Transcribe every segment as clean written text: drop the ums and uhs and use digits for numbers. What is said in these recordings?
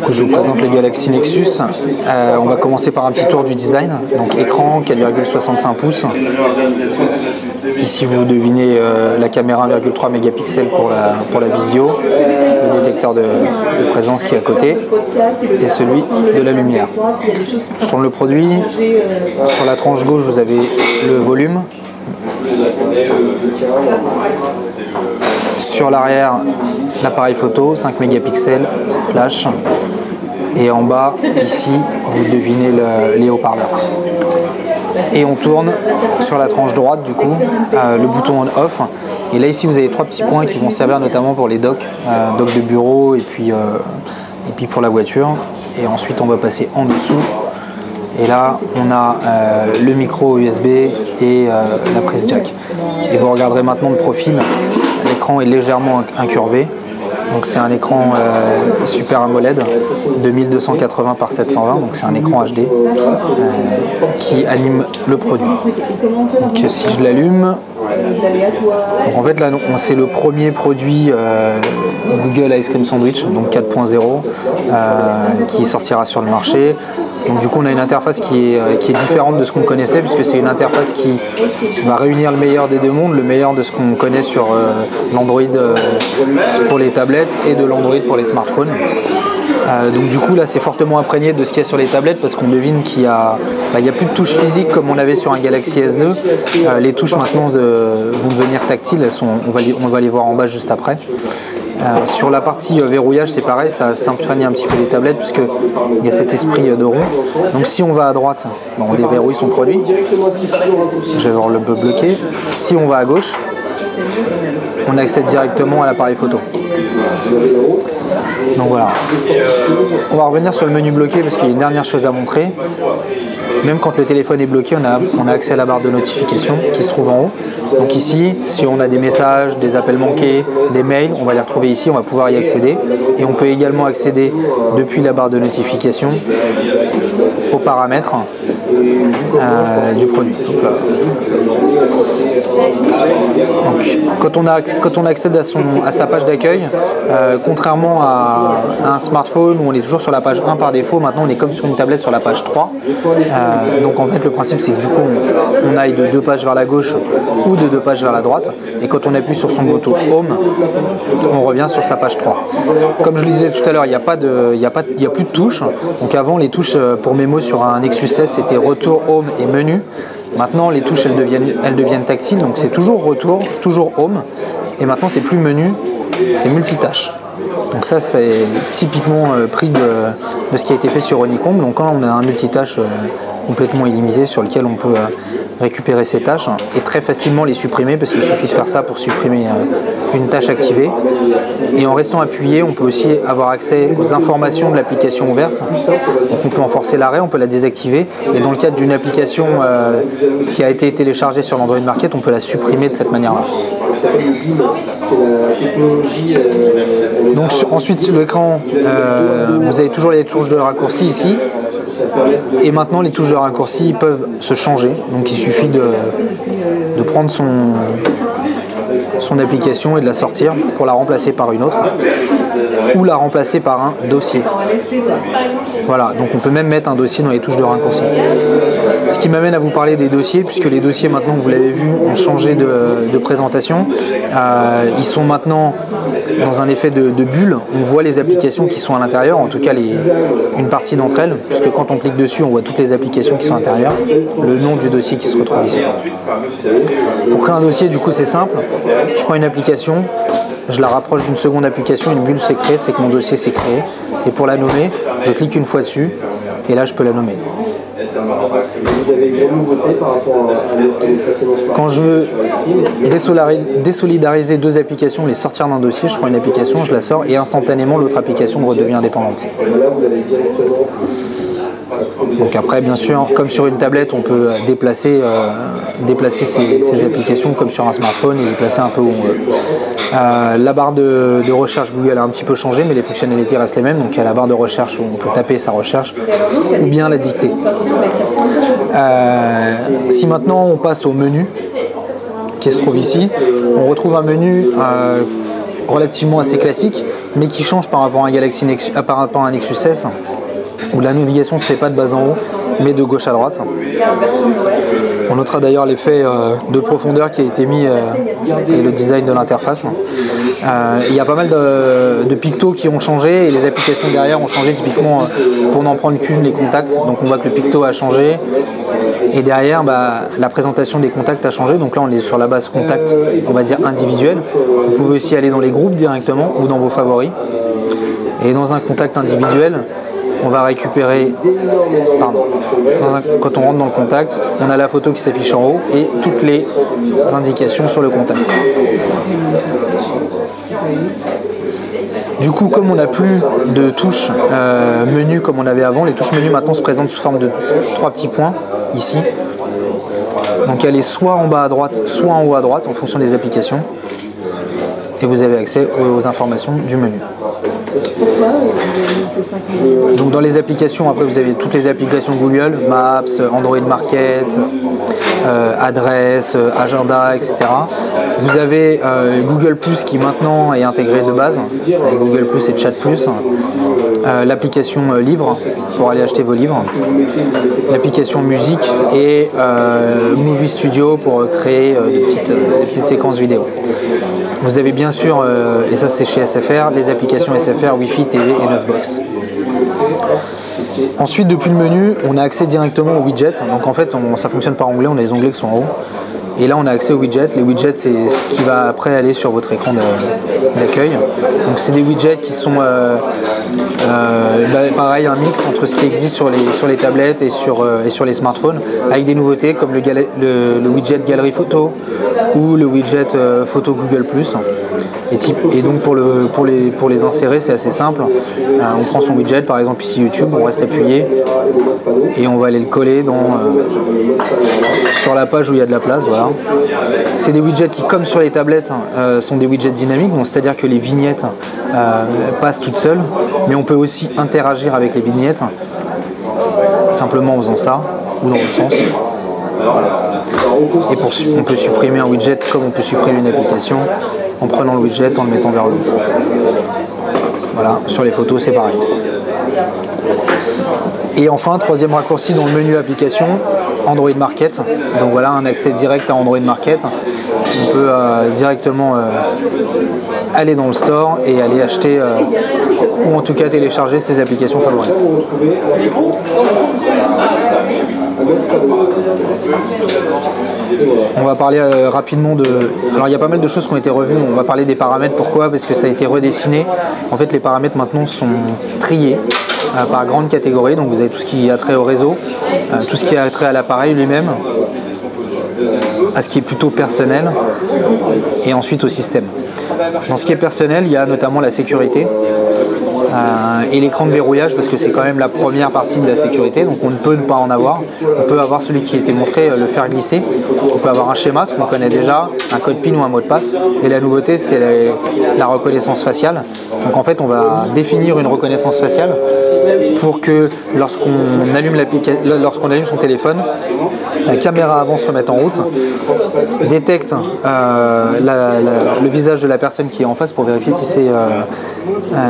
coup, je vous présente le Galaxy Nexus. On va commencer par un petit tour du design. Donc écran 4,65 pouces. Ici vous devinez la caméra 1,3 mégapixels pour la visio, le détecteur de présence qui est à côté et celui de la lumière. Je tourne le produit. Sur la tranche gauche vous avez le volume. Sur l'arrière, l'appareil photo, 5 mégapixels, flash. Et en bas, ici, vous devinez les haut-parleurs. Et on tourne sur la tranche droite, du coup, le bouton on-off. Et là, ici, vous avez trois petits points qui vont servir notamment pour les docks, docks de bureau et puis pour la voiture. Et ensuite, on va passer en dessous. Et là, on a le micro USB et la prise jack. Et vous regarderez maintenant le profil. L'écran est légèrement incurvé. Donc c'est un écran Super AMOLED 2280 par 720, donc c'est un écran HD qui anime le produit. Donc si je l'allume, en fait là c'est le premier produit Google Ice Cream Sandwich, donc 4.0, qui sortira sur le marché. Donc du coup on a une interface qui est différente de ce qu'on connaissait, puisque c'est une interface qui va réunir le meilleur des deux mondes, le meilleur de ce qu'on connaît sur l'Android pour les tablettes et de l'Android pour les smartphones. Donc du coup là c'est fortement imprégné de ce qu'il y a sur les tablettes, parce qu'on devine qu'il y a plus de touches physiques comme on avait sur un Galaxy S2. Les touches maintenant vont devenir tactiles, on va les voir en bas juste après. Sur la partie verrouillage c'est pareil, ça s'imprègne un petit peu des tablettes puisqu'il y a cet esprit de rond. Donc si on va à droite, on déverrouille son produit. Je vais voir le bloqué. Si on va à gauche, on accède directement à l'appareil photo. Donc voilà. On va revenir sur le menu bloqué parce qu'il y a une dernière chose à montrer. Même quand le téléphone est bloqué, on a accès à la barre de notification qui se trouve en haut. Donc ici, si on a des messages, des appels manqués, des mails, on va les retrouver ici, on va pouvoir y accéder. Et on peut également accéder depuis la barre de notification aux paramètres du produit. Donc, quand on accède à sa page d'accueil, contrairement à un smartphone où on est toujours sur la page 1 par défaut, maintenant on est comme sur une tablette sur la page 3. Donc en fait le principe c'est que du coup on aille de 2 pages vers la gauche ou de 2 pages vers la droite, et quand on appuie sur son bouton Home, on revient sur sa page 3. Comme je le disais tout à l'heure, il n'y a plus de touches. Donc avant les touches pour mémo sur un Nexus 16 c'était retour, Home et menu. Maintenant les touches elles deviennent tactiles, donc c'est toujours retour, toujours Home, et maintenant c'est plus menu, c'est multitâche. Donc ça c'est typiquement pris de ce qui a été fait sur Honeycomb. Donc là on a un multitâche complètement illimité sur lequel on peut récupérer ces tâches et très facilement les supprimer, parce qu'il suffit de faire ça pour supprimer une tâche activée. Et en restant appuyé, on peut aussi avoir accès aux informations de l'application ouverte. Donc on peut en forcer l'arrêt, on peut la désactiver, et dans le cadre d'une application qui a été téléchargée sur l'Android Market, on peut la supprimer de cette manière-là. Donc ensuite sur l'écran, vous avez toujours les touches de raccourci ici. Et maintenant les touches de raccourci peuvent se changer, donc il suffit de prendre son application et de la sortir pour la remplacer par une autre, ou la remplacer par un dossier. Voilà, donc on peut même mettre un dossier dans les touches de raccourci. Ce qui m'amène à vous parler des dossiers, puisque les dossiers maintenant, vous l'avez vu, ont changé de présentation. Ils sont maintenant dans un effet de bulle. On voit les applications qui sont à l'intérieur, en tout cas une partie d'entre elles, puisque quand on clique dessus, on voit toutes les applications qui sont à l'intérieur, le nom du dossier qui se retrouve ici. Pour créer un dossier, du coup, c'est simple. Je prends une application, je la rapproche d'une seconde application, une bulle s'est créée, c'est que mon dossier s'est créé. Et pour la nommer, je clique une fois dessus, et là je peux la nommer. Quand je veux désolidariser deux applications, les sortir d'un dossier, je prends une application, je la sors, et instantanément l'autre application redevient indépendante. Donc après, bien sûr, comme sur une tablette, on peut déplacer ces applications comme sur un smartphone et les placer un peu où on veut. La barre de recherche Google a un petit peu changé, mais les fonctionnalités restent les mêmes. Donc il y a la barre de recherche où on peut taper sa recherche ou bien la dicter. Si maintenant on passe au menu qui se trouve ici, on retrouve un menu relativement assez classique, mais qui change par rapport à un Nexus 16, où la navigation ne se fait pas de bas en haut, mais de gauche à droite. On notera d'ailleurs l'effet de profondeur qui a été mis et le design de l'interface. Il y a pas mal de pictos qui ont changé et les applications derrière ont changé, typiquement pour n'en prendre qu'une, les contacts. Donc on voit que le picto a changé et derrière la présentation des contacts a changé. Donc là on est sur la base contact, on va dire individuel. Vous pouvez aussi aller dans les groupes directement ou dans vos favoris. Et dans un contact individuel, on va récupérer, quand on rentre dans le contact, on a la photo qui s'affiche en haut et toutes les indications sur le contact. Du coup, comme on n'a plus de touches menu comme on avait avant, les touches menu maintenant se présentent sous forme de 3 petits points ici. Donc elle est soit en bas à droite, soit en haut à droite en fonction des applications. Et vous avez accès aux informations du menu. Donc dans les applications, après vous avez toutes les applications Google, Maps, Android Market, Adresse, Agenda, etc. Vous avez Google Plus qui maintenant est intégré de base, avec Google Plus et Chat Plus. L'application Livre pour aller acheter vos livres, l'application Musique et Movie Studio pour créer des petites séquences vidéo. Vous avez bien sûr, et ça c'est chez SFR, les applications SFR, Wi-Fi, TV et 9box. Ensuite, depuis le menu, on a accès directement aux widgets. Donc en fait, ça fonctionne par onglets, on a les onglets qui sont en haut. Et là, on a accès aux widgets. Les widgets, c'est ce qui va après aller sur votre écran d'accueil. Donc c'est des widgets qui sont pareil, un mix entre ce qui existe sur les tablettes et sur les smartphones, avec des nouveautés comme le widget Galerie Photo ou le widget Photo Google+. Et donc pour les insérer, c'est assez simple. On prend son widget, par exemple ici YouTube, on reste appuyé et on va aller le coller sur la page où il y a de la place. Voilà. C'est des widgets qui, comme sur les tablettes, sont des widgets dynamiques, c'est-à-dire que les vignettes passent toutes seules, mais on peut aussi interagir avec les vignettes simplement en faisant ça ou dans l'autre sens. Voilà. Et on peut supprimer un widget comme on peut supprimer une application en prenant le widget, en le mettant vers le haut. Voilà, sur les photos c'est pareil. Et enfin, troisième raccourci dans le menu application, Android Market. Donc voilà, un accès direct à Android Market. On peut directement aller dans le store et aller acheter ou en tout cas télécharger ses applications favorites. On va parler rapidement de... Alors il y a pas mal de choses qui ont été revues, on va parler des paramètres. Pourquoi? Parce que ça a été redessiné. En fait les paramètres maintenant sont triés par grande catégorie. Donc vous avez tout ce qui a trait au réseau, tout ce qui a trait à l'appareil lui-même, à ce qui est plutôt personnel et ensuite au système. Dans ce qui est personnel, il y a notamment la sécurité et l'écran de verrouillage parce que c'est quand même la première partie de la sécurité, donc on ne peut ne pas en avoir. On peut avoir celui qui a été montré, le faire glisser. On peut avoir un schéma, ce qu'on connaît déjà, un code PIN ou un mot de passe. Et la nouveauté, c'est la reconnaissance faciale. Donc en fait, on va définir une reconnaissance faciale pour que lorsqu'on allume son téléphone, la caméra avant se remette en route, détecte le visage de la personne qui est en face pour vérifier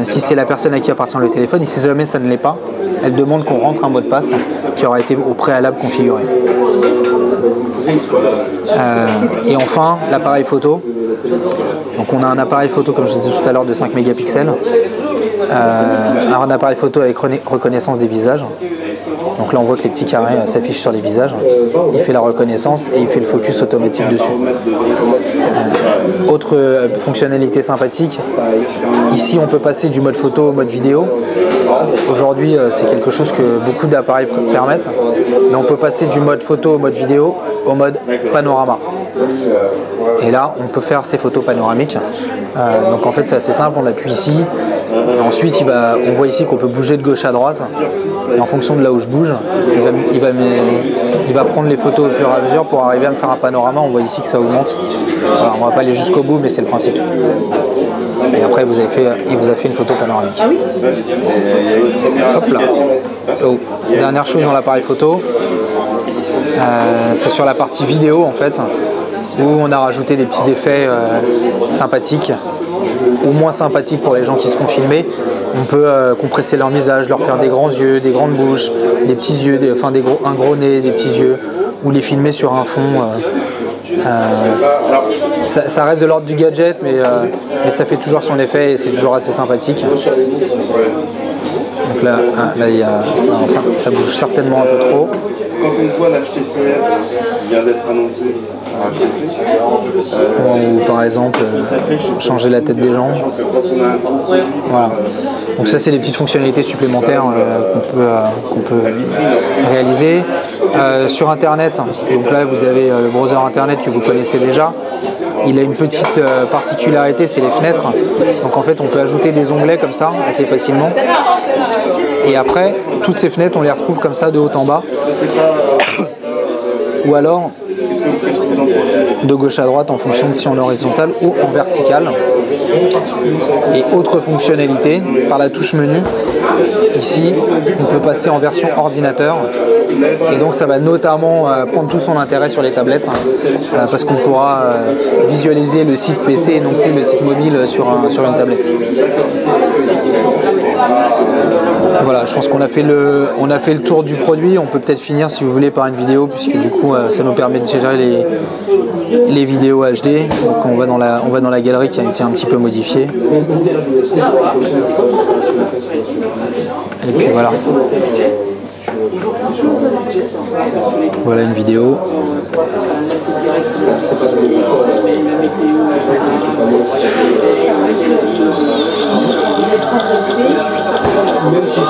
si c'est la personne à qui appartient le téléphone, et si jamais ça ne l'est pas, elle demande qu'on rentre un mot de passe qui aura été au préalable configuré. Et enfin, l'appareil photo. Donc on a un appareil photo, comme je disais tout à l'heure, de 5 mégapixels. Un appareil photo avec reconnaissance des visages. Donc là on voit que les petits carrés s'affichent sur les visages. Il fait la reconnaissance et il fait le focus automatique dessus. Autre fonctionnalité sympathique, ici on peut passer du mode photo au mode vidéo. Aujourd'hui c'est quelque chose que beaucoup d'appareils permettent, mais on peut passer du mode photo au mode vidéo au mode panorama. Et là on peut faire ces photos panoramiques. Donc en fait c'est assez simple, on appuie ici et ensuite on voit ici qu'on peut bouger de gauche à droite, et en fonction de là où je bouge il va prendre les photos au fur et à mesure pour arriver à me faire un panorama. On voit ici que ça augmente. Voilà, on va pas aller jusqu'au bout, mais c'est le principe. Et après il vous a fait une photo panoramique. Hop là. Oh. Dernière chose dans l'appareil photo, c'est sur la partie vidéo en fait. où on a rajouté des petits effets sympathiques ou moins sympathiques pour les gens qui se font filmer. On peut compresser leur visage, leur faire des grands yeux, des grandes bouches, des petits yeux, un gros nez, des petits yeux, ou les filmer sur un fond. Ça reste de l'ordre du gadget, mais ça fait toujours son effet et c'est toujours assez sympathique. Donc là ça bouge certainement un peu trop. Quand on voit l'HTCR qui vient d'être annoncé à HTC, ou par exemple changer la tête des gens. Voilà. Donc ça c'est des petites fonctionnalités supplémentaires qu'on peut réaliser. Sur internet, donc là vous avez le browser internet que vous connaissez déjà. Il a une petite particularité, c'est les fenêtres. Donc en fait on peut ajouter des onglets comme ça assez facilement. Et après, toutes ces fenêtres on les retrouve comme ça de haut en bas. Ou alors de gauche à droite en fonction de si on est horizontal ou en vertical. Et autre fonctionnalité, par la touche menu, ici on peut passer en version ordinateur et donc ça va notamment prendre tout son intérêt sur les tablettes parce qu'on pourra visualiser le site PC et non plus le site mobile sur une tablette. Voilà, je pense qu'on a fait le tour du produit. On peut peut-être finir si vous voulez par une vidéo puisque du coup ça nous permet de gérer les vidéos HD. Donc on va dans la galerie qui a été un petit peu modifiée. Et puis voilà. Voilà une vidéo. Même si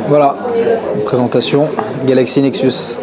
voilà, présentation Galaxy Nexus.